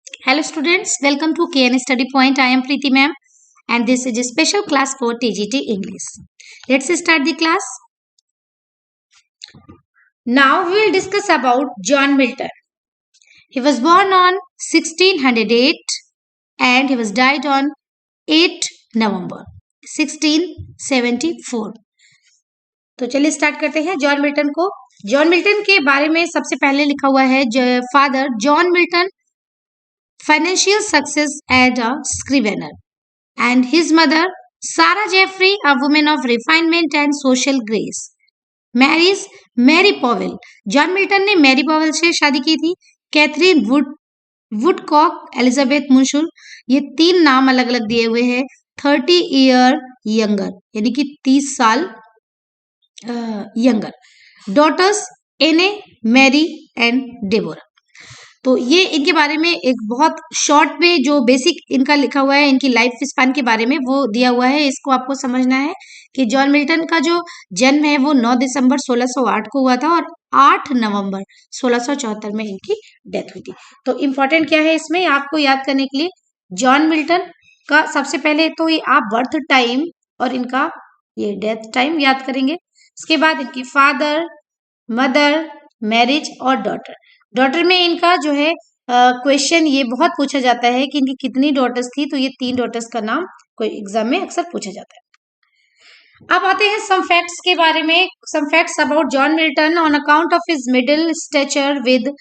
Hello students, welcome to KN Study Point. I am Preeti ma'am and this is a special class for TGT English. Let's start the class. Now we will discuss about John Milton. He was born on 1608 and he was died on 8 November 1674. तो चलिए start करते हैं John Milton को। John Milton के बारे में सबसे पहले लिखा हुआ है father John Milton financial success as a scrivener, and his mother, Sarah Jeffrey, a woman of refinement and social grace, marries Mary Powell. John Milton ने मैरी पॉवेल से शादी की थी। कैथरीन वुडकॉक, एलिजाबेथ मुंशुल, ये तीन नाम अलग अलग दिए हुए हैं। 30 ईयर यंगर यानी कि 30 साल यंगर। डॉटर्स एने, मैरी एंड डेबोरा। तो ये इनके बारे में एक बहुत शॉर्ट में जो बेसिक इनका लिखा हुआ है, इनकी लाइफ स्पैन के बारे में वो दिया हुआ है। इसको आपको समझना है कि जॉन मिल्टन का जो जन्म है वो 9 दिसंबर 1608 को हुआ था और 8 नवंबर 1674 में इनकी डेथ हुई थी। तो इम्पोर्टेंट क्या है इसमें आपको याद करने के लिए, जॉन मिल्टन का सबसे पहले तो ये आप बर्थ टाइम और इनका ये डेथ टाइम याद करेंगे। उसके बाद इनकी फादर, मदर, मैरिज और डॉटर। डॉटर में इनका जो है क्वेश्चन ये बहुत पूछा जाता है कि इनकी कितनी डॉटर्स थी, तो ये 3 डॉटर्स का नाम कोई एग्जाम में अक्सर पूछा जाता है। अब आते हैं सम फैक्ट्स के बारे में। Some facts about John Milton. On account of his middle stature with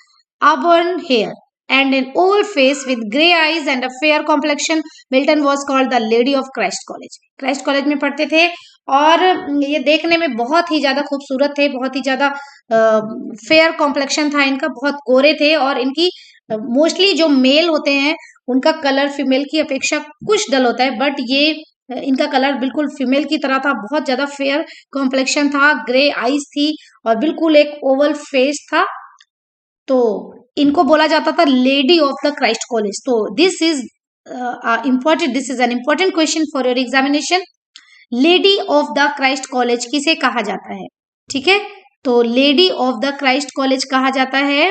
auburn hair and an old face with grey eyes and a fair complexion, Milton was called the Lady of Christ College. Christ college में पढ़ते थे और ये देखने में बहुत ही ज्यादा खूबसूरत थे, बहुत ही ज्यादा फेयर कॉम्प्लेक्शन था इनका, बहुत गोरे थे और इनकी मोस्टली जो मेल होते हैं उनका कलर फीमेल की अपेक्षा कुछ डल होता है, बट ये इनका कलर बिल्कुल फीमेल की तरह था। बहुत ज्यादा फेयर कॉम्प्लेक्शन था, ग्रे आईज थी और बिल्कुल एक ओवल फेस था। तो इनको बोला जाता था lady of the Christ college. तो this is an important question for your examination. Lady of the Christ college किसे कहा जाता है? ठीक है, तो lady of the Christ college कहा जाता है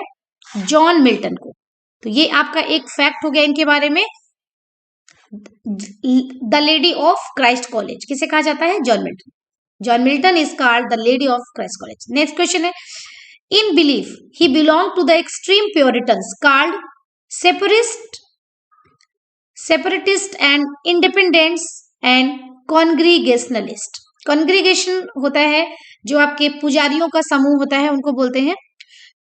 जॉन मिल्टन को। तो ये आपका एक फैक्ट हो गया इनके बारे में। The lady of Christ college किसे कहा जाता है? John Milton. John Milton is called the lady of Christ college. Next question है, in belief he belonged to the extreme puritans called separatist and independents and congregationalist. congregation होता है जो आपके पुजारियों का समूह होता है, उनको बोलते हैं।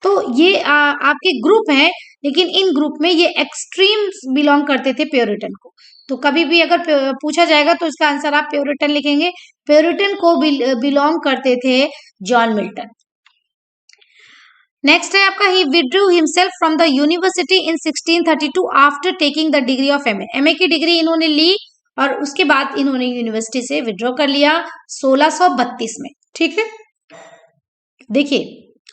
तो ये आपके ग्रुप हैं, लेकिन इन ग्रुप में ये एक्सट्रीम बिलोंग करते थे प्योरिटन को। तो कभी भी अगर पूछा जाएगा तो इसका आंसर आप प्योरिटन लिखेंगे। प्योरिटन को बिलोंग करते थे जॉन मिल्टन। नेक्स्ट है आपका, ही withdrew himself from the university in 1632 after taking the degree of MA. MA की डिग्री इन्होंने ली और उसके बाद इन्होंने यूनिवर्सिटी से विड्रॉ कर लिया 1632 में। ठीक है, देखिए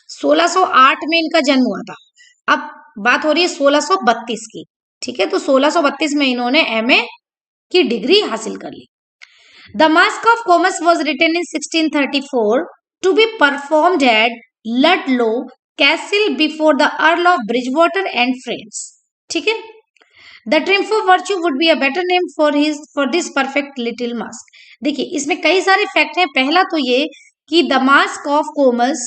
1608 में इनका जन्म हुआ था, अब बात हो रही है 1632 की। ठीक है, तो 1632 में इन्होंने एमए की डिग्री हासिल कर ली। The mask of Comus was written in 1634 to be performed at Ludlow Castle before the Earl of Bridgewater and friends. ठीक है, the triumph of virtue would be a better name for this perfect little mask. देखिए इसमें कई सारे fact हैं। पहला तो ये कि द मास्क ऑफ कॉमर्स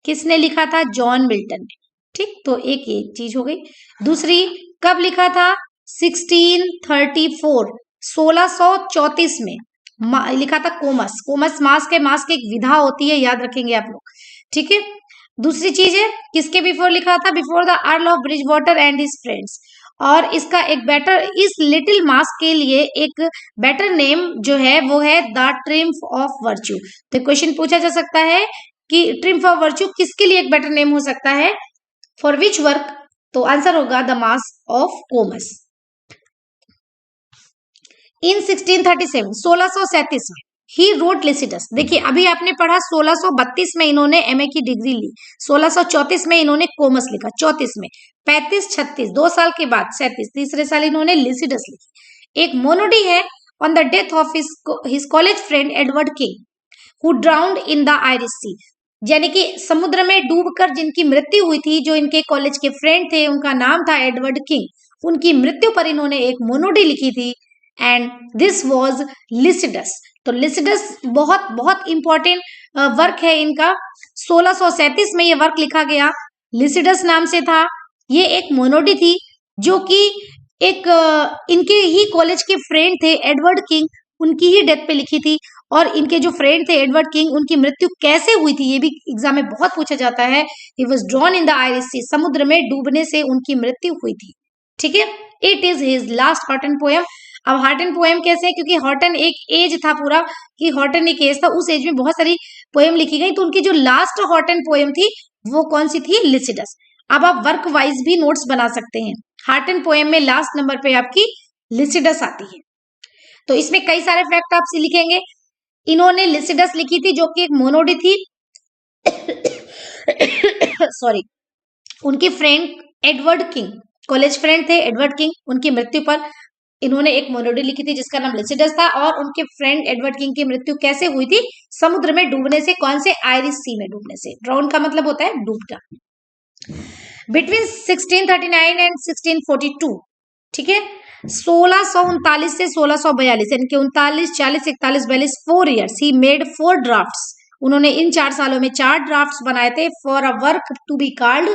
किसने लिखा था? जॉन मिल्टन ने। ठीक, तो एक ये चीज हो गई। दूसरी, कब लिखा था? 1634 1634 में लिखा था कॉमर्स। कॉमर्स मास्क है, मास्क एक विधा होती है, याद रखेंगे आप लोग। ठीक है, दूसरी चीज है किसके बिफोर लिखा था? Before the Earl of Bridgewater and his friends. और इसका एक बेटर, इस लिटिल मास्क के लिए एक बेटर नेम जो है वो है द ट्रिम्फ ऑफ वर्च्यू। तो क्वेश्चन पूछा जा सकता है कि ट्रिम्फ ऑफ वर्च्यू किसके लिए एक बेटर नेम हो सकता है? For which work? तो आंसर होगा द मास्क ऑफ कॉमर्स। इन 1637 1637 में ही रोट लिसिडस। देखिए अभी आपने पढ़ा 1632 में इन्होंने एमए की डिग्री ली, 1634 में इन्होंने कॉमर्स लिखा, 34 में 35 36 2 साल के बाद 37 तीसरे साल इन्होंने लिसिडस लिखी। एक मोनोडी है on the death of his college friend Edward King who drowned in the Irish sea. यानी कि समुद्र में डूबकर जिनकी मृत्यु हुई थी, जो इनके कॉलेज के फ्रेंड थे, उनका नाम था एडवर्ड किंग। उनकी मृत्यु पर इन्होंने एक मोनोडी लिखी थी एंड दिस वाज लिसिडस। तो लिसिडस बहुत बहुत इंपॉर्टेंट वर्क है इनका। 1637 में ये वर्क लिखा गया, लिसिडस नाम से था। ये एक मोनोडी थी जो कि एक इनके ही कॉलेज के फ्रेंड थे एडवर्ड किंग, उनकी ही डेथ पे लिखी थी। और इनके जो फ्रेंड थे एडवर्ड किंग, उनकी मृत्यु कैसे हुई थी ये भी एग्जाम में बहुत पूछा जाता है। He was drown in the Irish sea, समुद्र में डूबने से उनकी मृत्यु हुई थी। ठीक है, it is his last Horton poem. अब हॉटन पोएम कैसे है, क्योंकि हॉटन एक एज था पूरा, कि हॉटन एक एज था, उस एज में बहुत सारी पोएम लिखी गई, तो उनकी जो लास्ट हॉटन पोएम थी वो कौन सी थी, लिसिडस। अब आप वर्क वाइज भी नोट्स बना सकते हैं। हॉटन पोएम में लास्ट नंबर पे आपकी लिसिडस आती है। तो इसमें कई सारे फैक्ट आप लिखेंगे। इन्होंने लिसिडस लिखी थी जो कि एक मोनोडी थी। सॉरी, उनके friend Edward king, college friend थे एडवर्ड किंग, उनकी मृत्यु पर इन्होंने एक मोनोडी लिखी थी जिसका नाम लिसिडस था। और उनके फ्रेंड एडवर्ड किंग की मृत्यु कैसे हुई थी, समुद्र में डूबने से। कौन से, आयरिश सी में डूबने से। ड्राउन का मतलब होता है डूबना। बिटवीन 1639 एंड 1642, ठीक है, 1639 से 1642, यानी कि 39, 40, 41, 42, 4 ईयर्स ही मेड 4 ड्राफ्ट्स। उन्होंने इन 4 सालों में 4 ड्राफ्ट्स बनाए थे for a work to be called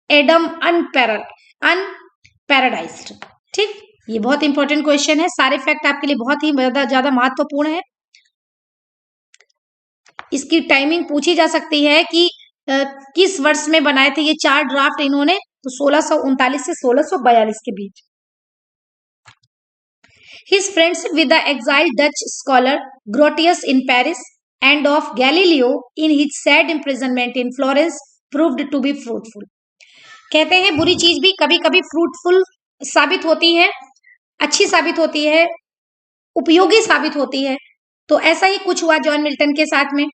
Adam Unparadised. ठीक, ये बहुत इंपॉर्टेंट क्वेश्चन है। सारे फैक्ट आपके लिए बहुत ही ज्यादा महत्वपूर्ण है। इसकी टाइमिंग पूछी जा सकती है कि किस वर्ष में बनाए थे ये 4 ड्राफ्ट इन्होंने, तो 1639 से 1642 के बीच। His friendship with the exiled Dutch scholar Grotius in Paris and of Galileo in his sad imprisonment in Florence proved to be fruitful. कहते हैं बुरी चीज भी कभी कभी फ्रूटफुल साबित होती है, अच्छी साबित होती है, उपयोगी साबित होती है। तो ऐसा ही कुछ हुआ जॉन मिल्टन के साथ में।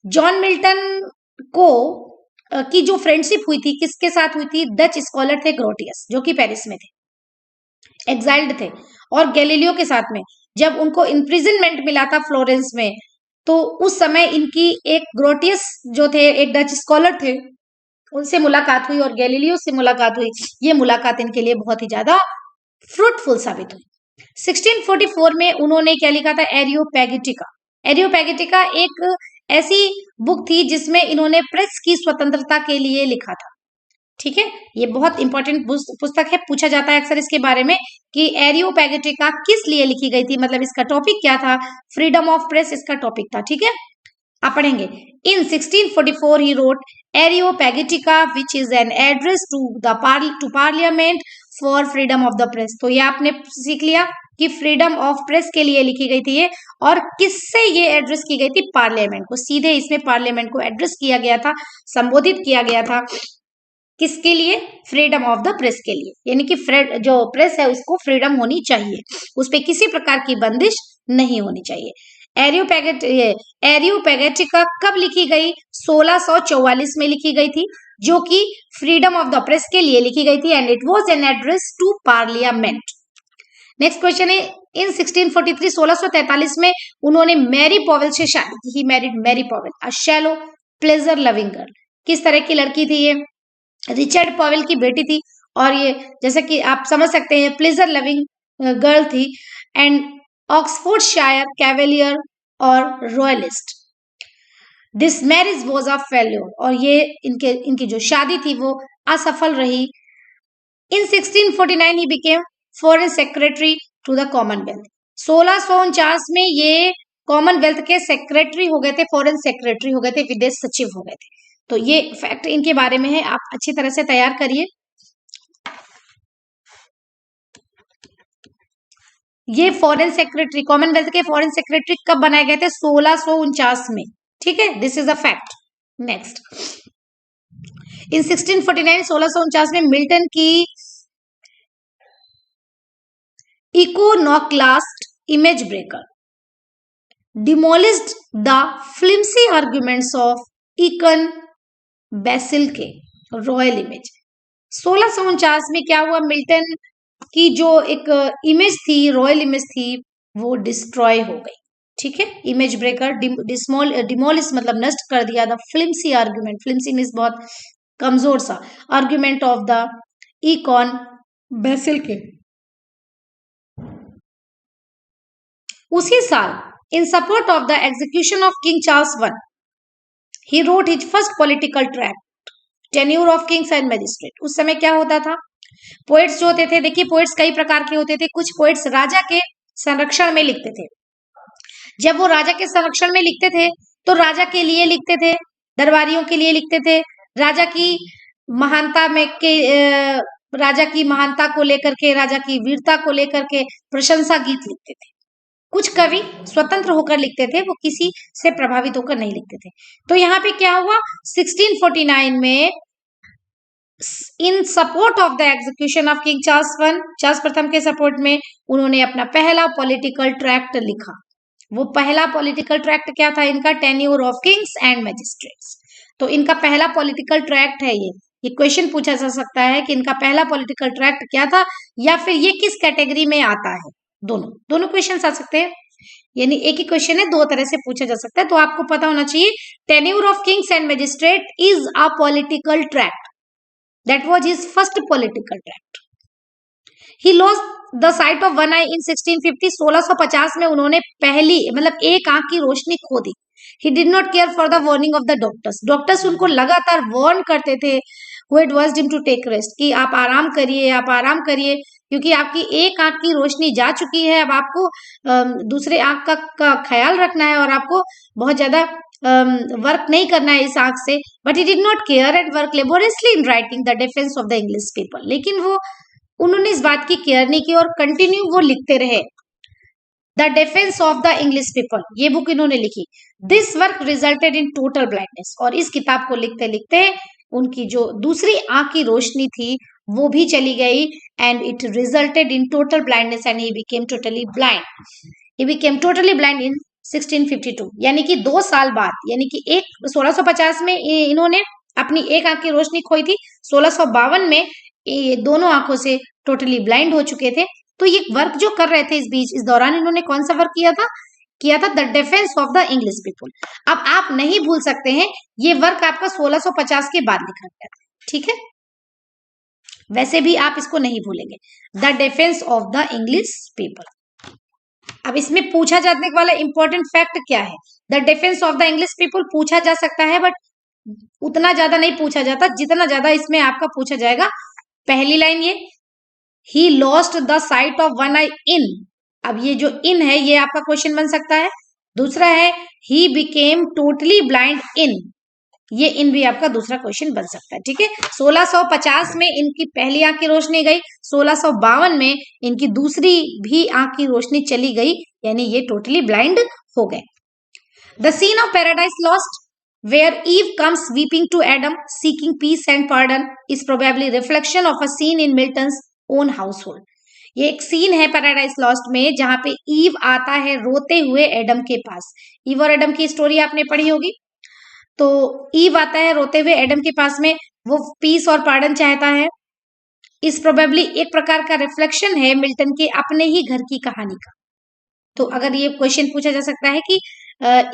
जॉन मिल्टन को की जो फ्रेंडशिप हुई थी, किसके साथ हुई थी, डच स्कॉलर थे ग्रोटियस, जो कि पेरिस में थे, एक्साइल्ड थे, और गैलीलियो के साथ में। जब उनको इम्प्रिजनमेंट मिला था फ्लोरेंस में, तो उस समय इनकी एक ग्रोटियस जो थे, एक डच स्कॉलर थे, उनसे मुलाकात हुई और गैलीलियो से मुलाकात हुई। ये मुलाकात इनके लिए बहुत ही ज्यादा फ्रूटफुल साबित हुई। 1644 में उन्होंने क्या लिखा था, एरियोपैगिटिका। एरियोपैगिटिका एक ऐसी बुक थी जिसमें इन्होंने प्रेस की स्वतंत्रता के लिए लिखा था। ठीक है, ये बहुत इंपॉर्टेंट पुस्तक है, पूछा जाता है अक्सर इसके बारे में कि एरियोपैगिटिका किस लिए लिखी गई थी, मतलब इसका टॉपिक क्या था, फ्रीडम ऑफ प्रेस इसका टॉपिक था। ठीक है, आप पढ़ेंगे। In 1644 he wrote Areopagitica which is an address to parliament for freedom of the press. तो ये आपने सीख लिया कि फ्रीडम ऑफ प्रेस के लिए लिखी गई थी ये, और किससे ये एड्रेस की गई थी, पार्लियामेंट को। सीधे इसमें पार्लियामेंट को एड्रेस किया गया था, संबोधित किया गया था। किसके लिए, फ्रीडम ऑफ द प्रेस के लिए, यानी कि जो प्रेस है उसको फ्रीडम होनी चाहिए, उस पर किसी प्रकार की बंदिश नहीं होनी चाहिए। एरियोपैगिटिका कब लिखी गई, 1644 में लिखी गई थी, जो कि फ्रीडम ऑफ द प्रेस के लिए लिखी गई थी, and it was an address to parliament. Next question है, इन 1643 1643 में उन्होंने मैरी पॉवेल से शादी की। He married Mary Powell, a shallow pleasure loving girl. किस तरह की लड़की थी ये, रिचर्ड पॉवेल की बेटी थी, और ये जैसे कि आप समझ सकते हैं प्लेजर लविंग गर्ल थी, एंड ऑक्सफोर्डशायर कैवेलियर और royalist. This marriage was a failure, और ये इनकी जो शादी थी वो असफल रही। In 1649 he became foreign secretary to the commonwealth. 1649 में ये कॉमनवेल्थ के सेक्रेटरी हो गए थे, फॉरेन सेक्रेटरी हो गए थे, विदेश सचिव हो गए थे। तो ये फैक्ट इनके बारे में है, आप अच्छी तरह से तैयार करिए। ये फॉरेन सेक्रेटरी, कॉमनवेल्थ के फॉरेन सेक्रेटरी कब बनाए गए थे, 1649 में। ठीक है, this is a fact. Next, in 1649 1649 में मिल्टन की iconoclast image breaker demolished the flimsy arguments of Eikon Basilike के रॉयल इमेज। 1649 में क्या हुआ, मिल्टन की जो एक इमेज थी, रॉयल इमेज थी, वो डिस्ट्रॉय हो गई। ठीक है, इमेज ब्रेकर, डिमोलिश मतलब नष्ट कर दिया, द फ्लिम्सी आर्ग्यूमेंट, फ्लिम्सी मीन्स बहुत कमजोर सा, argument of the icon BECIL के। उसी साल इन support of the execution of king Charles one he wrote his first political tract tenure of kings and magistrate. उस समय क्या होता था, पोएट्स जो होते थे, देखिए पोएट्स कई प्रकार के होते थे, कुछ पोएट्स राजा के संरक्षण में लिखते थे। जब वो राजा के संरक्षण में लिखते थे तो राजा के लिए लिखते थे, दरबारियों के लिए लिखते थे, राजा की महानता में के राजा की महानता को लेकर के, राजा की वीरता को लेकर के प्रशंसा गीत लिखते थे। कुछ कवि स्वतंत्र होकर लिखते थे, वो किसी से प्रभावित होकर नहीं लिखते थे। तो यहाँ पे क्या हुआ, 1649 में इन support of the execution of king Charles one, Charles प्रथम के सपोर्ट में उन्होंने अपना पहला पॉलिटिकल ट्रैक्ट लिखा। वो पहला पॉलिटिकल ट्रैक्ट क्या था इनका, tenure of kings and magistrates. तो इनका पहला पॉलिटिकल ट्रैक्ट है ये क्वेश्चन पूछा जा सकता है कि इनका पहला पॉलिटिकल ट्रैक्ट क्या था, या फिर ये किस कैटेगरी में आता है। दोनों क्वेश्चन आ सकते हैं, यानी एक ही क्वेश्चन है, दो तरह से पूछा जा सकता है। तो आपको पता होना चाहिए, tenure of kings and magistrate is a political tract, that was his first political tract. He lost the sight of one eye in 1650, 1650 में उन्होंने पहली मतलब एक आंख की रोशनी खो दी। He did not care for the warning of the doctors उनको लगातार वार्न करते थे, who advised him to take rest, कि आप आराम करिए, क्योंकि आपकी एक आंख की रोशनी जा चुकी है, अब आपको दूसरे आंख का ख्याल रखना है और आपको बहुत ज्यादा वर्क नहीं करना है इस आंख से। But he did not care and work laboriously in writing the defence of the English people, लेकिन उन्होंने इस बात की केयर नहीं की और कंटिन्यू वो लिखते रहे। The defence of the English people, ये बुक इन्होंने लिखी। This work resulted in total blindness, और इस किताब को लिखते लिखते उनकी जो दूसरी आंख की रोशनी थी वो भी चली गई, and it resulted in total blindness and he became totally blind इन 1652, यानी कि 2 साल बाद, यानी कि 1650 में इन्होंने अपनी एक आंख की रोशनी खोई थी, 1652 में ये दोनों आंखों से टोटली ब्लाइंड हो चुके थे। तो ये वर्क जो कर रहे थे इस दौरान इन्होंने कौन सा वर्क किया था the defence of the English people. अब आप नहीं भूल सकते हैं, ये वर्क आपका 1650 के बाद लिखा गया था, ठीक है, वैसे भी आप इसको नहीं भूलेंगे, the defence of the English people. अब इसमें पूछा जाने वाला इंपॉर्टेंट फैक्ट क्या है, the defence of the English people पूछा जा सकता है, बट उतना ज्यादा नहीं पूछा जाता जितना ज्यादा इसमें आपका पूछा जाएगा। पहली लाइन ये, he lost the sight of one eye in, अब ये जो इन है ये आपका क्वेश्चन बन सकता है। दूसरा है ही बिकेम टोटली ब्लाइंड इन, ये इन भी आपका दूसरा क्वेश्चन बन सकता है, ठीक है। 1650 में इनकी पहली आंख की रोशनी गई, 1652 में इनकी दूसरी भी आंख की रोशनी चली गई, यानी ये टोटली ब्लाइंड हो गए। The scene of Paradise Lost where Eve comes weeping to Adam seeking peace and pardon is probably reflection of a scene in Milton's own household। ये एक सीन है पैराडाइज लॉस्ट में जहां पे ईव आता है रोते हुए एडम के पास। ईव और एडम की स्टोरी आपने पढ़ी होगी। तो ईव आता है रोते हुए एडम के पास में, वो पीस और पार्डन चाहता है। इस प्रोबेबली एक प्रकार का रिफ्लेक्शन है मिल्टन के अपने ही घर की कहानी का। तो अगर ये क्वेश्चन पूछा जा सकता है कि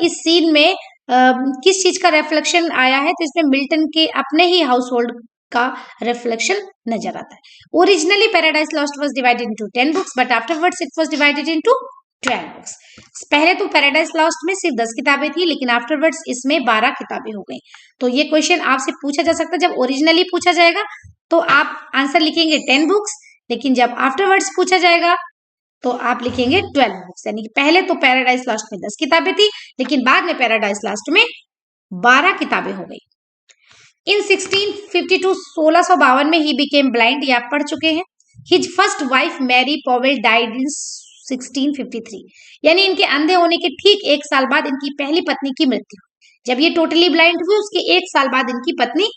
इस सीन में किस चीज का रिफ्लेक्शन आया है, तो इसमें मिल्टन के अपने ही हाउस होल्ड का रिफ्लेक्शन नजर आता है। Originally paradise Lost was divided into 10 books, but afterwards it was divided into 12 books. पहले तो पैराडाइज लॉस्ट में सिर्फ 10 किताबें थी, लेकिन आफ्टरवर्ड्स इसमें 12 किताबें हो गई। तो ये क्वेश्चन आपसे पूछा जा सकता है, जब ओरिजिनली पूछा जाएगा तो आप आंसर लिखेंगे 10 बुक्स, लेकिन जब आफ्टरवर्ड्स पूछा जाएगा तो आप लिखेंगे 12 बुक्स। यानी कि पहले तो पैराडाइज लॉस्ट में 10 किताबें थी, लेकिन बाद में पैराडाइज लॉस्ट में 12 किताबें हो गई। इन 1652 1652 में ही बिकेम ब्लाइंड, ये आप पढ़ चुके हैं। His first wife Mary Powell died in 1653, यानी इनके अंधे होने के ठीक 1 साल बाद इनकी पहली पत्नी की मृत्यु। जब ये टोटली ब्लाइंड हुई उसके 1 साल बाद इनकी पत्नी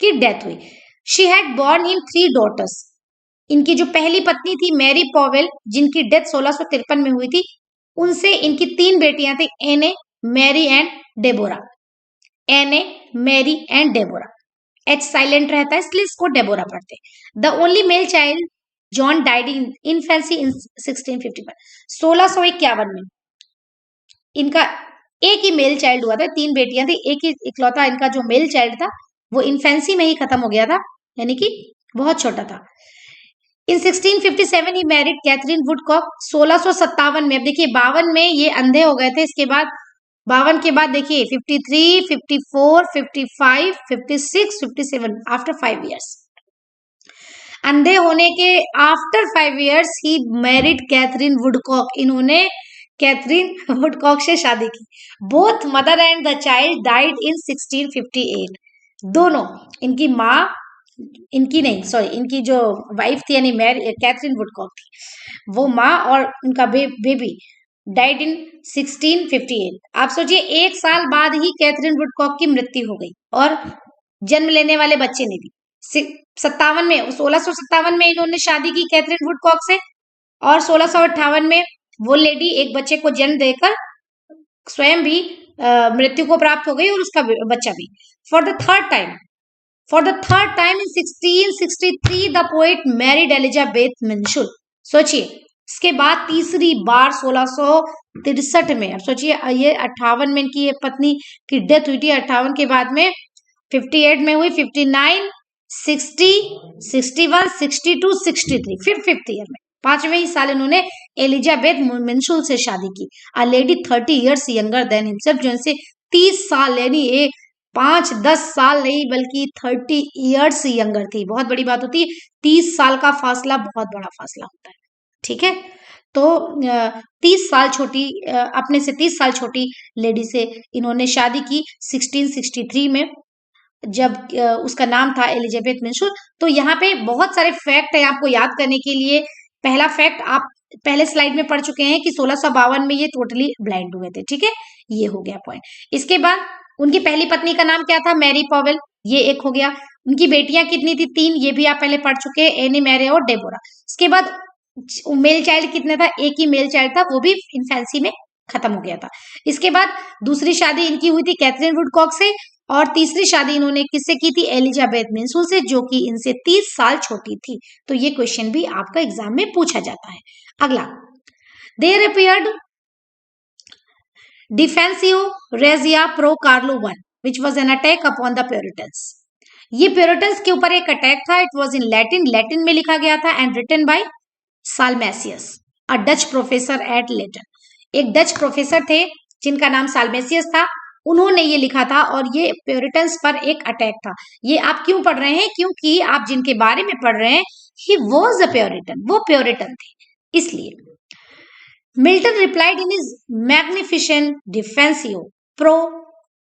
की डेथ हुई। She had born in 3 daughters, इनकी जो पहली पत्नी थी मैरी पॉवेल, जिनकी डेथ 1653 में हुई थी, उनसे इनकी 3 बेटियां थी, Anne, Mary and Deborah. Anne, Mary and Deborah, H silent रहता है इसलिए इसको डेबोरा पढ़ते हैं। The only male child John died in infancy in 1651, 1651 में इनका एक ही मेल चाइल्ड हुआ था, 3 बेटियां थी, एक ही इकलौता इनका जो मेल चाइल्ड था वो इन्फेंसी में ही खत्म हो गया था, यानी कि बहुत छोटा था। इन 1657 ही मैरिड कैथरीन वुडकॉक। 1657 में, अब देखिए 52 में ये अंधे हो गए थे, इसके बाद 52 के बाद देखिए 53, 54, 55, 56, 57 आफ्टर 5 इयर्स, अंधे होने के after 5 years he married Catherine Woodcock. इन्होंने कैथरीन वुडकॉक से शादी की। Both mother and the child died in 1658। दोनों, इनकी माँ, इनकी नहीं सॉरी, इनकी जो वाइफ थी यानी मैरी कैथरीन वुडकॉक थी, वो माँ और उनका बेबी डाइड इन 1658। आप सोचिए 1 साल बाद ही कैथरीन वुडकॉक की मृत्यु हो गई और जन्म लेने वाले बच्चे नहीं थी। 57 में, 1657 में इन्होंने शादी की कैथरीन वुडकॉक से, और 1658 में वो लेडी एक बच्चे को जन्म देकर स्वयं भी मृत्यु को प्राप्त हो गई और उसका बच्चा भी। For the third time in 1663 the poet married Elizabeth Minshull. सोचिए इसके बाद तीसरी बार 1663 में, अब सोचिए ये 58 में इनकी ये पत्नी की डेथ हुई थी, 58 के बाद में 58 में हुई, 59, 60, 61, 62, 63, फिर 5th ईयर में 5वें ही साल इन्होंने एलिजाबेथ मिंशुल से शादी की। A lady 30 years younger than himself, जो इनसे 30 साल यानी ये 5-10 साल नहीं बल्कि 30 इयर्स यंगर थी। बहुत बड़ी बात होती है, 30 साल का फासला बहुत बड़ा फासला होता है, ठीक है। तो 30 साल छोटी, अपने से 30 साल छोटी लेडी से इन्होंने शादी की 1663 में, जब उसका नाम था एलिजाबेथ मिंशुल। तो यहाँ पे बहुत सारे फैक्ट है आपको याद करने के लिए। पहला फैक्ट आप पहले स्लाइड में पढ़ चुके हैं कि 1652 में ये टोटली ब्लाइंड हुए थे, ठीक है, ये हो गया पॉइंट। इसके बाद उनकी पहली पत्नी का नाम क्या था, मैरी पॉवेल, ये एक हो गया। उनकी बेटियां कितनी थी, 3, ये भी आप पहले पढ़ चुके हैं, एनी मैरी और डेबोरा। इसके बाद मेल चाइल्ड कितने था, एक ही मेल चाइल्ड था, वो भी इन्फेंसी में खत्म हो गया था। इसके बाद दूसरी शादी इनकी हुई थी कैथरीन वुडकॉक से, और तीसरी शादी इन्होंने किससे की थी, एलिजाबेथ मिंशुल से, जो कि इनसे 30 साल छोटी थी। तो ये क्वेश्चन भी आपका एग्जाम में पूछा जाता है। अगला, there appeared Defensio Regia pro Carlo I, which was an attack upon the Puritans. ये प्योरिटन्स के ऊपर एक अटैक था। इट वॉज इन लैटिन में लिखा गया था, and written by Salmasius, a Dutch professor at Leiden. एक डच प्रोफेसर थे जिनका नाम साल्मेसियस था, उन्होंने ये लिखा था, और ये प्योरिटन्स पर एक अटैक था। ये आप क्यों पढ़ रहे हैं, क्योंकि आप जिनके बारे में पढ़ रहे हैं ही वॉज अ प्योरिटन, वो प्योरिटन थे, इसलिए। Milton replied in his magnificent Defensio pro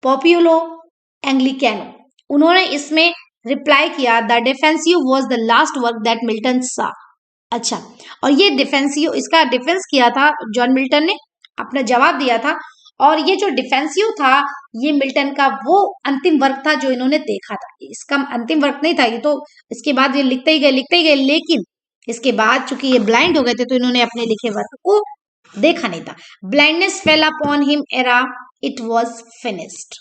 Populo Anglicano. उन्होंने इसमें रिप्लाई किया, the Defensio was the last work that Milton saw. अच्छा, और ये डिफेंसियो, इसका डिफेंस किया था जॉन मिल्टन ने, अपना जवाब दिया था। और ये जो डिफेंसियो था, ये मिल्टन का वो अंतिम वर्क था जो इन्होंने देखा था। इसका अंतिम वर्क नहीं था ये, तो इसके बाद ये लिखते ही गए, लेकिन इसके बाद चूंकि ये ब्लाइंड हो गए थे तो इन्होंने अपने लिखे वर्क को देखा नहीं था। Blindness fail upon him era it was finished.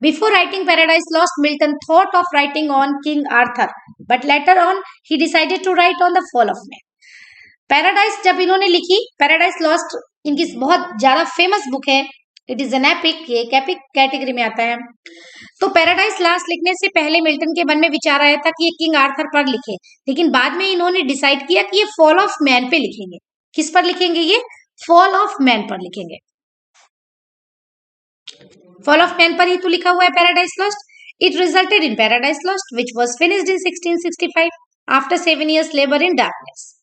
Before writing Paradise Lost, Milton thought of writing on King Arthur, but later on he decided to write on the fall of man. Paradise जब इन्होंने लिखी, paradise lost इनकी बहुत ज्यादा famous book है, it is an epic, ये एक epic category में आता है। तो पैराडाइज लॉस्ट लिखने से पहले मिल्टन के मन में विचार आया था कि ये किंग आर्थर पर लिखे, लेकिन बाद में इन्होंने डिसाइड किया कि ये फॉल ऑफ मैन पे लिखेंगे। किस पर लिखेंगे, ये फॉल ऑफ मैन पर लिखेंगे। फॉल ऑफ मैन पर ही तो लिखा हुआ है paradise lost. It resulted in paradise lost which was finished in 1665 after 7 years labour in darkness.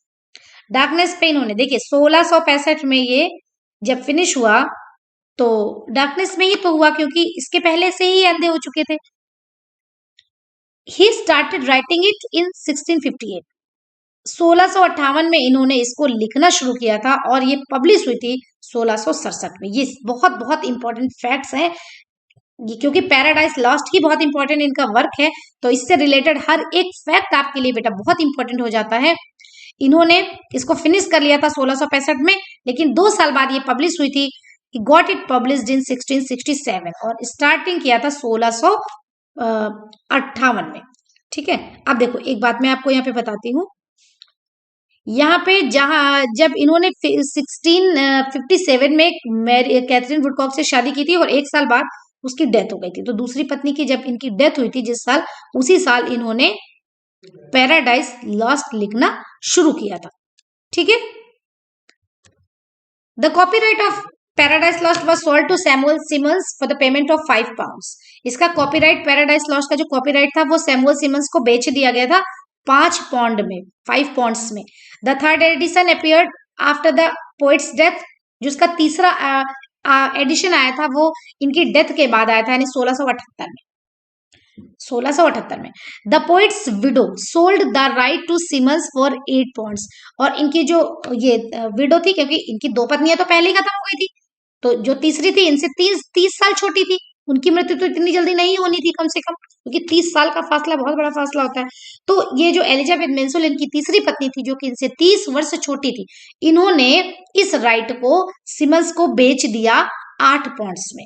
Darkness पे इन्होंने देखिए 1665 में ये जब फिनिश हुआ, तो डार्कनेस में ही तो हुआ क्योंकि इसके पहले से ही अंधे हो चुके थे। He started writing it in 1658। 1658 में इन्होंने इसको लिखना शुरू किया था और ये पब्लिश हुई थी 1667 में। ये बहुत बहुत इंपॉर्टेंट फैक्ट्स हैं, क्योंकि पैराडाइज लॉस्ट ही बहुत इंपॉर्टेंट इनका वर्क है, तो इससे रिलेटेड हर एक फैक्ट आपके लिए बेटा बहुत इंपॉर्टेंट हो जाता है। इन्होंने इसको फिनिश कर लिया था 1665 में, लेकिन 2 साल बाद ये पब्लिश हुई थी। गॉट इट पब्लिश्ड इन 1667 और स्टार्टिंग किया था 1658 में। ठीक है, अब देखो एक बात मैं आपको यहाँ पे बताती हूँ, यहाँ पे जहाँ जब इन्होंने 1657 में कैथरीन वुडकॉक से शादी की थी और 1 साल बाद उसकी डेथ हो गई थी। तो दूसरी पत्नी की जब इनकी डेथ हुई थी जिस साल, उसी साल इन्होंने पैराडाइज लॉस्ट लिखना शुरू किया था। ठीक है। The copyright of Paradise Lost was sold to Samuel Simmons for the payment of 5 pounds. इसका कॉपीराइट, पैराडाइज लॉस्ट का जो कॉपीराइट था वो सैमुअल सिमंस को बेच दिया गया था 5 पाउंड में, 5 पाउंड्स में। The third edition appeared after the poets death. जो उसका तीसरा एडिशन आया था वो इनकी डेथ के बाद आया था, यानी 1678 में। 1678 में the poet's widow sold the right to Simmons for 8 pounds. और इनकी जो ये विडो थी, क्योंकि इनकी 2 पत्नियां तो पहले ही खत्म हो गई थी, तो जो तीसरी थी इनसे 30 साल छोटी थी। उनकी मृत्यु तो इतनी जल्दी नहीं होनी थी कम से कम, क्योंकि 30 साल का फासला बहुत बड़ा फासला होता है। तो ये जो एलिजाबेथ मेंसुल इनकी तीसरी पत्नी थी, जो कि इनसे 30 वर्ष छोटी थी, इन्होंने इस राइट को सिमंस को बेच दिया 8 पाउंड्स में।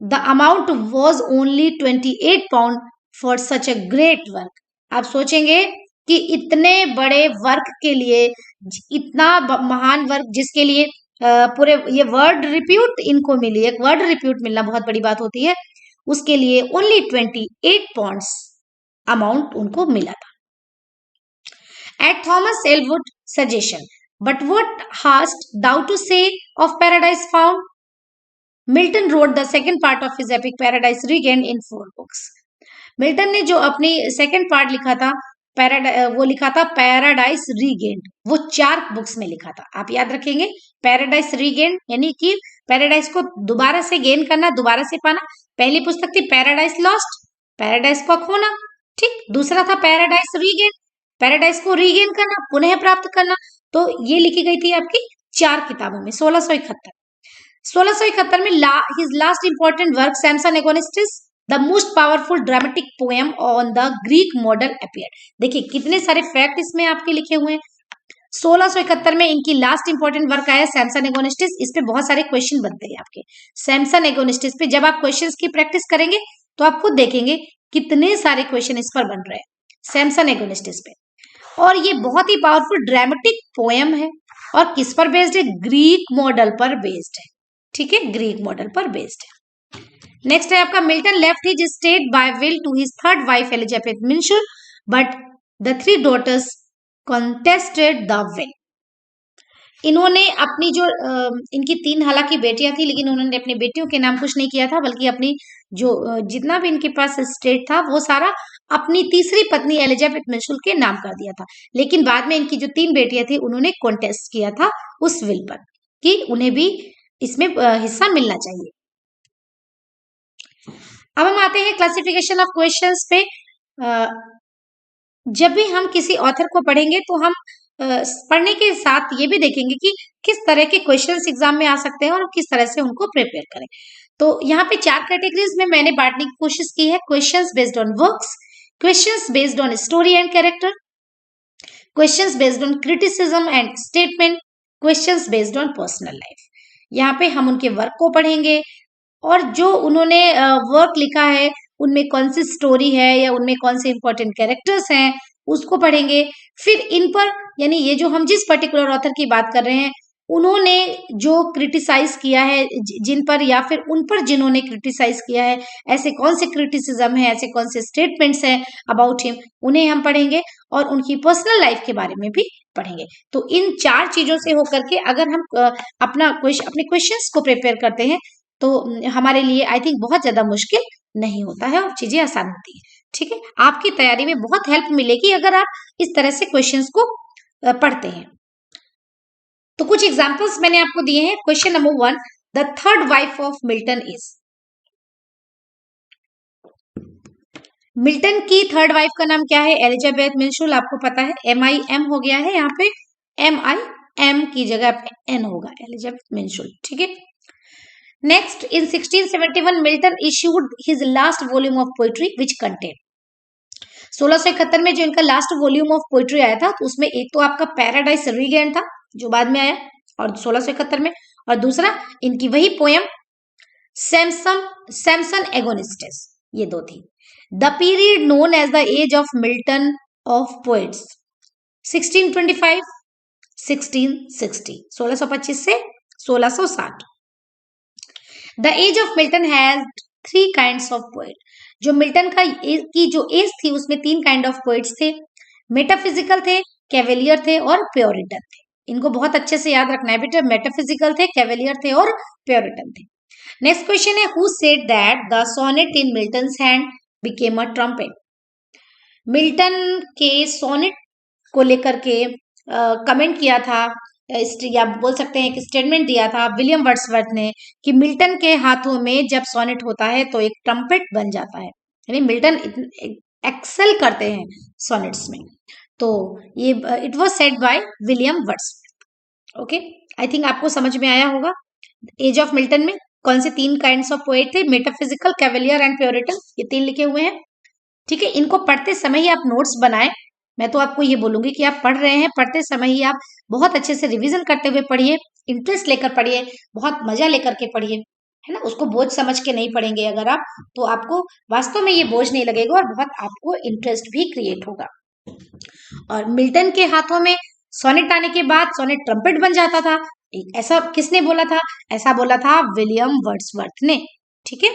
The amount was only 28 pound for such a great work। आप सोचेंगे कि इतने बड़े वर्क के लिए, इतना महान वर्क जिसके लिए पूरे ये वर्ल्ड रिप्यूट इनको मिली, एक वर्ल्ड रिप्यूट मिलना बहुत बड़ी बात होती है, उसके लिए ओनली 28 पाउंड्स अमाउंट उनको मिला था। At Thomas Ellwood suggestion, but what hast thou to say of Paradise found? Milton wrote the second part of his epic Paradise Regained in 4 books. Milton ने जो अपनी सेकेंड पार्ट लिखा था वो लिखा था पैराडाइज रीगेन्ड, वो 4 बुक्स में लिखा था। आप याद रखेंगे, पैराडाइज रीगेन्ड यानी कि पैराडाइज को दोबारा से गेन करना, दोबारा से पाना। पहली पुस्तक थी पैराडाइज लॉस्ट, पैराडाइज को खोना, ठीक। दूसरा था पैराडाइज रीगेन, पैराडाइज को रीगेन करना, पुनः प्राप्त करना। तो ये लिखी गई थी आपकी 4 किताबों में। 1671 में his last important work Samson Agonistes, the most powerful dramatic poem on the Greek model appeared। देखिए कितने सारे फैक्ट इसमें आपके लिखे हुए हैं। 1671 में इनकी लास्ट इंपॉर्टेंट वर्क आया सैमसन एगोनिस्टिस। इस पे बहुत सारे क्वेश्चन बनते हैं आपके सैमसन एगोनिस्टिस पे। जब आप क्वेश्चंस की प्रैक्टिस करेंगे तो आप खुद देखेंगे कितने सारे क्वेश्चन इस पर बन रहे हैं सैमसन एगोनिस्टिस पे। और ये बहुत ही पावरफुल ड्रामेटिक पोएम है। और किस पर बेस्ड है? ग्रीक मॉडल पर बेस्ड है। ठीक है, ग्रीक मॉडल पर बेस्ड है। नेक्स्ट है आपका Milton left his estate by will to his third wife Elizabeth Minshull, but the 3 daughters contested the will. इन्होंने अपनी जो इनकी 3 हालांकि बेटियां थी, लेकिन उन्होंने अपनी बेटियों के नाम कुछ नहीं किया था, बल्कि अपनी जो जितना भी इनके पास स्टेट था वो सारा अपनी तीसरी पत्नी एलिजाबेथ मिंशुल के नाम कर दिया था। लेकिन बाद में इनकी जो 3 बेटियां थी उन्होंने कॉन्टेस्ट किया था उस विल पर कि उन्हें भी इसमें हिस्सा मिलना चाहिए। अब हम आते हैं क्लासिफिकेशन ऑफ क्वेश्चंस पे। जब भी हम किसी ऑथर को पढ़ेंगे तो हम पढ़ने के साथ ये भी देखेंगे कि किस तरह के क्वेश्चंस एग्जाम में आ सकते हैं और किस तरह से उनको प्रिपेयर करें। तो यहाँ पे 4 कैटेगरीज में मैंने बांटने की कोशिश की है। Questions based on works, questions based on story and character, questions based on criticism and statement, questions based on personal life. यहाँ पे हम उनके वर्क को पढ़ेंगे और जो उन्होंने वर्क लिखा है उनमें कौन सी स्टोरी है या उनमें कौन से इंपॉर्टेंट कैरेक्टर्स हैं उसको पढ़ेंगे। फिर इन पर, यानी ये जो हम जिस पर्टिकुलर ऑथर की बात कर रहे हैं उन्होंने जो क्रिटिसाइज किया है जिन पर, या फिर उन पर जिन्होंने क्रिटिसाइज किया है, ऐसे कौन से क्रिटिसिज्म है, ऐसे कौन से स्टेटमेंट्स हैं अबाउट हिम, उन्हें हम पढ़ेंगे और उनकी पर्सनल लाइफ के बारे में भी पढ़ेंगे। तो इन 4 चीजों से होकर के अगर हम अपने क्वेश्चंस को प्रिपेयर करते हैं तो हमारे लिए आई थिंक बहुत ज्यादा मुश्किल नहीं होता है और चीजें आसान होती है। ठीक है, आपकी तैयारी में बहुत हेल्प मिलेगी अगर आप इस तरह से क्वेश्चंस को पढ़ते हैं। तो कुछ एग्जांपल्स मैंने आपको दिए हैं। Question number 1, the third wife of Milton is. Milton की थर्ड वाइफ का नाम क्या है? एलिजाबेथ मिंशुल। आपको पता है MIM हो गया है, यहाँ पे MIM की जगह पे N होगा, एलिजाबेथ मिंशुल। ठीक है। Next, in 1671 Milton issued his last volume of poetry which contain. 1671 में जो इनका लास्ट वॉल्यूम ऑफ पोइट्री आया था तो उसमें एक तो आपका पैराडाइज रीगेन था जो बाद में आया और 1671 में, और दूसरा इनकी वही पोएम सैमसन एगोनिस्टिस, ये 2 थी। The period known as the age of Milton of poets 1625 1660, 1625 से 1660। The age of Milton has 3 kinds of poet. जो मिल्टन की जो एज थी उसमें 3 काइंड ऑफ पोएट्स थे। मेटाफिजिकल थे, कैवेलियर थे और प्योरिटन थे। इनको बहुत अच्छे से याद रखना है बेटा, मेटाफिजिकल थे, कैवेलियर थे और प्योरिटन थे। नेक्स्ट क्वेश्चन है, who said that the sonnet in Milton's hand became a trumpet. Milton के सोनेट को लेकर के कमेंट किया था, या बोल सकते हैं कि स्टेटमेंट दिया था विलियम वर्ड्सवर्थ ने कि मिल्टन के हाथों में जब सोनेट होता है तो एक ट्रम्पेट बन जाता है। यानी मिल्टन एक्सेल करते हैं सोनेट्स में। तो ये it was said bye William Wordsworth. Okay, I think आपको समझ में आया होगा। एज ऑफ मिल्टन में कौन से 3 काइंड्स ऑफ पोएट थे, मेटाफिजिकल, कैवेलियर एंड प्योरिटन, ये 3 लिखे हुए हैं। ठीक है, इनको पढ़ते समय ही आप नोट्स बनाएं। मैं तो आपको ये बोलूंगी कि आप पढ़ रहे हैं, पढ़ते समय ही आप बहुत अच्छे से रिवीजन करते हुए पढ़िए, इंटरेस्ट लेकर पढ़िए, बहुत मजा लेकर के पढ़िए, है ना। उसको बोझ समझ के नहीं पढ़ेंगे अगर आप, तो आपको वास्तव में ये बोझ नहीं लगेगा और बहुत आपको इंटरेस्ट भी क्रिएट होगा। और मिल्टन के हाथों में सोनेट आने के बाद सोनेट ट्रम्पेट बन जाता था, ऐसा किसने बोला था? ऐसा बोला था विलियम वर्ड्सवर्थ ने। ठीक है,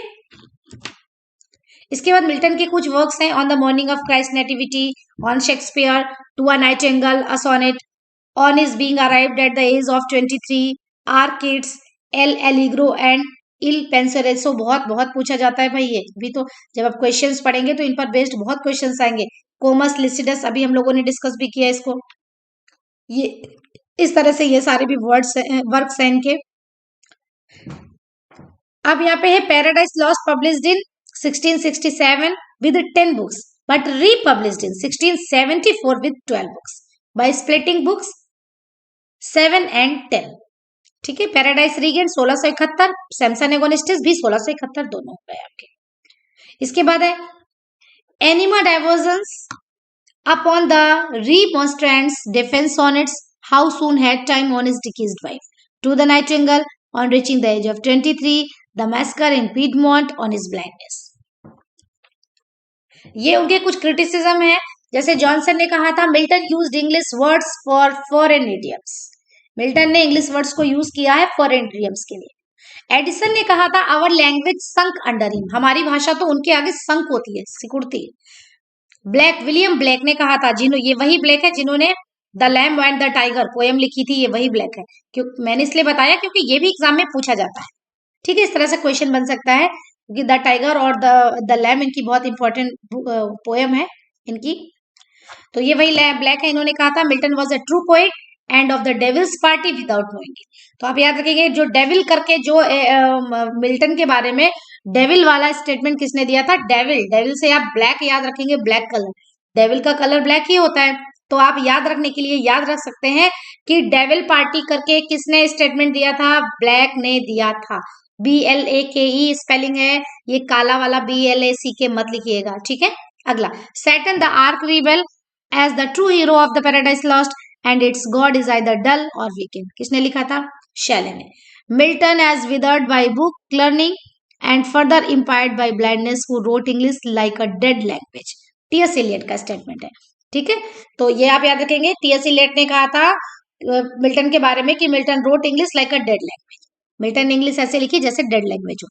इसके बाद मिल्टन के कुछ वर्क्स हैं, on the morning of Christ nativity, on Shakespeare, to a nightingale, a sonnet, on his being arrived at the age of 23, Arcades, L'Allegro and Il Penseroso. बहुत बहुत पूछा जाता है भाई ये भी, तो जब आप क्वेश्चंस पढ़ेंगे तो इन पर बेस्ड बहुत क्वेश्चंस आएंगे। कोमस लिसिडस, अभी हम लोगों ने डिस्कस भी किया इसको। ये इस तरह से ये सारे भी वर्क्स हैं इनके। अब यहाँ पे है paradise lost, published in 1667 with 10 books, but republished in 1674 with 12 books by splitting books 7 and 10। ठीक है, पैराडाइज रीगेंट 1671, सैमसन एगोनिस्टिस भी 1671, दोनों हो गए आपके। इसके बाद है Animadversions upon the remonstrants defense sonnets, how soon had time on his deceased wife, to the nightingale on reaching the age of 23, the massacre in Piedmont on his blindness। ये उनके कुछ क्रिटिसिज्म है। जैसे Johnson ने कहा था Milton used English words for foreign idioms, Milton ने English words को यूज किया है फॉरेन इडियम्स के लिए। एडिसन ने कहा था our language sunk under him, हमारी भाषा तो उनके आगे संक होती है, सिकुड़ती है। ब्लैक, विलियम ब्लैक ने कहा था, ये वही ब्लैक है जिन्होंने the lamb and the tiger poem लिखी थी, ये वही ब्लैक है। क्यों मैंने इसलिए बताया क्योंकि ये भी एग्जाम में पूछा जाता है। ठीक है, इस तरह से क्वेश्चन बन सकता है क्योंकि द टाइगर और द लैम्ब इनकी बहुत इंपॉर्टेंट पोएम है इनकी। तो ये वही ब्लैक है, इन्होंने कहा था Milton was a true poet and of the devil's party without knowing it. तो आप याद रखेंगे जो डेविल करके जो मिल्टन के बारे में डेविल वाला स्टेटमेंट किसने दिया था? डेविल। डेविल से आप ब्लैक याद रखेंगे, ब्लैक कलर, डेविल का कलर ब्लैक ही होता है। तो आप याद रखने के लिए याद रख सकते हैं कि डेविल पार्टी करके किसने स्टेटमेंट दिया था? ब्लैक ने दिया था। BLAKE स्पेलिंग है, ये काला वाला BLACK मत लिखिएगा। ठीक है, अगला Satan the arch rebel as the true hero of the Paradise Lost and its God is either dull और वीकेंड, किसने लिखा था? शैले ने। Milton as withered by book learning and further impaired by blindness who wrote English like a dead language, T.S. Eliot का statement है। ठीक है, तो ये आप याद रखेंगे, T.S. एलियट ने कहा था मिल्टन के बारे में कि Milton wrote English like a dead language, Milton English ऐसे लिखी जैसे डेड लैंग्वेज हो।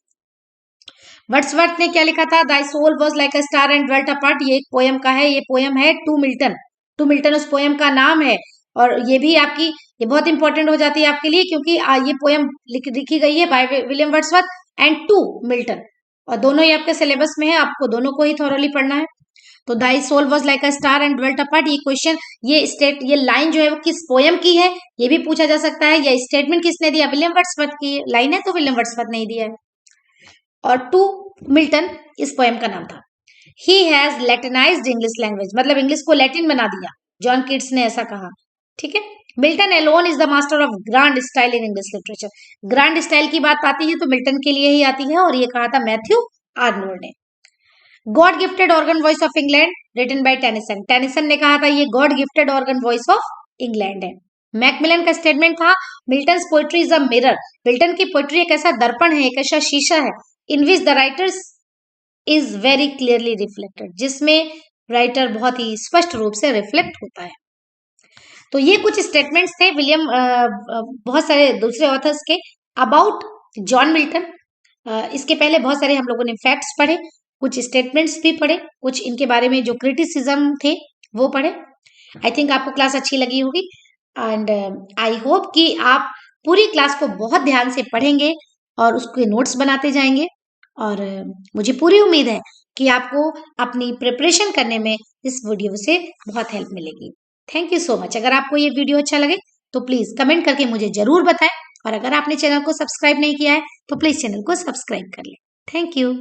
वर्ड्सवर्थ ने क्या लिखा था? Thy soul was like a star and dwelt apart, ये एक पोएम का है, ये पोएम है टू मिल्टन। टू मिल्टन उस पोएम का नाम है, और ये भी आपकी ये बहुत इंपॉर्टेंट हो जाती है आपके लिए क्योंकि ये पोएम लिखी गई है by William Wordsworth and to Milton, और दोनों ही आपके सिलेबस में है, आपको दोनों को ही थॉरोली पढ़ना है। तो thy soul was like a star and dwelt apart, ये क्वेश्चन ये लाइन जो है वो किस पोएम की है ये भी पूछा जा सकता है। ये स्टेटमेंट किसने दिया? विलियम वर्ड्सवर्थ की लाइन है, तो विलियम वर्ड्सवर्थ ने दिया है। और टू मिल्टन इस पोएम का नाम था। ही हैज लैटिनाइज्ड इंग्लिश लैंग्वेज, मतलब इंग्लिश को लैटिन बना दिया, जॉन किट्स ने ऐसा कहा। ठीक है, Milton alone is the master of grand style in English literature. Grand style की बात आती है तो मिल्टन के लिए ही आती है, और ये कहा था मैथ्यू आर्नोल्ड ने। God gifted organ voice of England written by Tennyson, Tennyson ने कहा था ये God gifted organ voice of England है। मैकमिलन का स्टेटमेंट था Milton's poetry is a mirror, Milton की पोएट्री एक ऐसा दर्पण है, एक ऐसा शीशा है, in which the writers is very clearly reflected, जिसमें राइटर बहुत ही स्पष्ट रूप से रिफ्लेक्ट होता है। तो ये कुछ स्टेटमेंट्स थे विलियम बहुत सारे दूसरे ऑथर्स के अबाउट जॉन मिल्टन। इसके पहले बहुत सारे हम लोगों ने फैक्ट्स पढ़े, कुछ स्टेटमेंट्स भी पढ़े, कुछ इनके बारे में जो क्रिटिसिज्म थे वो पढ़े। आई थिंक आपको क्लास अच्छी लगी होगी एंड आई होप कि आप पूरी क्लास को बहुत ध्यान से पढ़ेंगे और उसके नोट्स बनाते जाएंगे। और मुझे पूरी उम्मीद है कि आपको अपनी प्रिपरेशन करने में इस वीडियो से बहुत हेल्प मिलेगी। Thank you so much. अगर आपको ये वीडियो अच्छा लगे तो प्लीज कमेंट करके मुझे जरूर बताएं और अगर आपने चैनल को सब्सक्राइब नहीं किया है तो प्लीज चैनल को सब्सक्राइब कर लें। Thank you.